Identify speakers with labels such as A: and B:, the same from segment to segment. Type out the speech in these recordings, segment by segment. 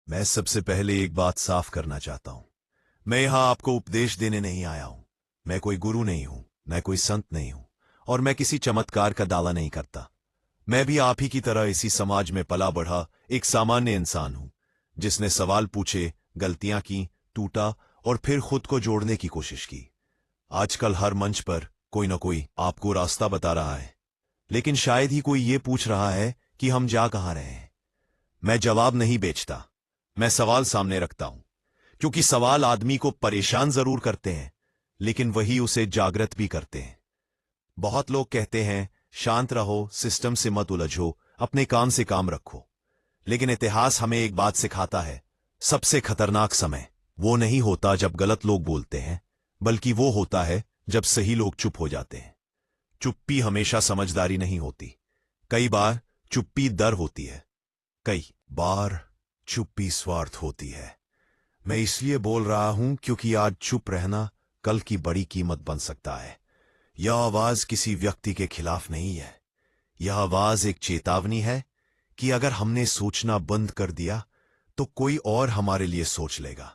A: मैं सबसे पहले एक बात साफ करना चाहता हूं। मैं यहां आपको उपदेश देने नहीं आया हूं। मैं कोई गुरु नहीं हूं, मैं कोई संत नहीं हूं, और मैं किसी चमत्कार का दावा नहीं करता। मैं भी आप ही की तरह इसी समाज में पला बढ़ा एक सामान्य इंसान हूं, जिसने सवाल पूछे, गलतियां की, टूटा और फिर खुद को जोड़ने की कोशिश की। आजकल हर मंच पर कोई ना कोई आपको रास्ता बता रहा है, लेकिन शायद ही कोई ये पूछ रहा है कि हम जा कहां रहे हैं। मैं जवाब नहीं बेचता, मैं सवाल सामने रखता हूं, क्योंकि सवाल आदमी को परेशान जरूर करते हैं, लेकिन वही उसे जागृत भी करते हैं। बहुत लोग कहते हैं, शांत रहो, सिस्टम से मत उलझो, अपने काम से काम रखो। लेकिन इतिहास हमें एक बात सिखाता है, सबसे खतरनाक समय वो नहीं होता जब गलत लोग बोलते हैं, बल्कि वो होता है जब सही लोग चुप हो जाते हैं। चुप्पी हमेशा समझदारी नहीं होती, कई बार चुप्पी डर होती है, कई बार चुप्पी स्वार्थ होती है। मैं इसलिए बोल रहा हूं क्योंकि आज चुप रहना कल की बड़ी कीमत बन सकता है। यह आवाज किसी व्यक्ति के खिलाफ नहीं है, यह आवाज एक चेतावनी है कि अगर हमने सोचना बंद कर दिया तो कोई और हमारे लिए सोच लेगा।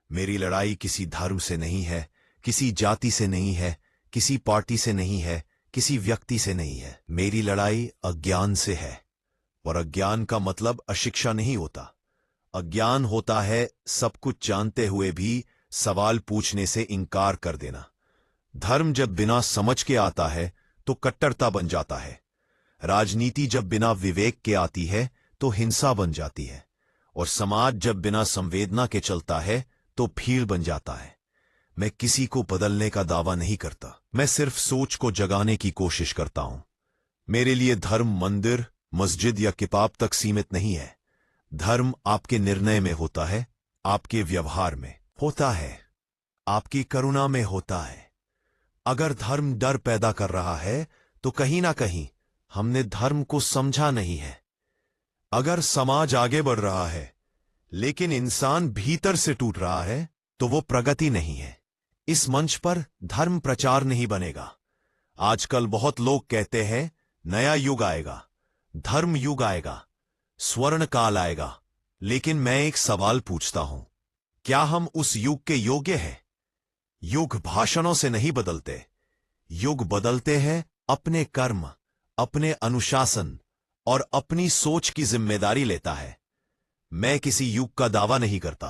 A: मेरी लड़ाई किसी धर्म से नहीं है, किसी जाति से नहीं है, किसी पार्टी से नहीं है, किसी व्यक्ति से नहीं है। मेरी लड़ाई अज्ञान से है, और अज्ञान का मतलब अशिक्षा नहीं होता। अज्ञान होता है सब कुछ जानते हुए भी सवाल पूछने से इंकार कर देना। धर्म जब बिना समझ के आता है तो कट्टरता बन जाता है। राजनीति जब बिना विवेक के आती है तो हिंसा बन जाती है, और समाज जब बिना संवेदना के चलता है तो भीड़ बन जाता है। मैं किसी को बदलने का दावा नहीं करता, मैं सिर्फ सोच को जगाने की कोशिश करता हूं। मेरे लिए धर्म मंदिर, मस्जिद या किताब तक सीमित नहीं है। धर्म आपके निर्णय में होता है, आपके व्यवहार में होता है, आपकी करुणा में होता है। अगर धर्म डर पैदा कर रहा है तो कहीं ना कहीं हमने धर्म को समझा नहीं है। अगर समाज आगे बढ़ रहा है लेकिन इंसान भीतर से टूट रहा है तो वो प्रगति नहीं है। इस मंच पर धर्म प्रचार नहीं बनेगा। आजकल बहुत लोग कहते हैं नया युग आएगा, धर्म युग आएगा, स्वर्ण काल आएगा, लेकिन मैं एक सवाल पूछता हूं, क्या हम उस युग के योग्य हैं? युग भाषणों से नहीं बदलते, युग बदलते हैं अपने कर्म, अपने अनुशासन और अपनी सोच की जिम्मेदारी लेता है। मैं किसी युग का दावा नहीं करता,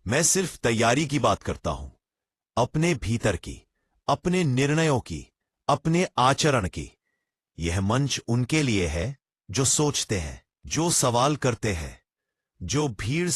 A: मैं सिर्फ तैयारी की बात करता हूं, अपने भीतर की, अपने निर्णयों की, अपने आचरण की। यह मंच उनके लिए है जो सोचते हैं, जो सवाल करते हैं, जो भीड़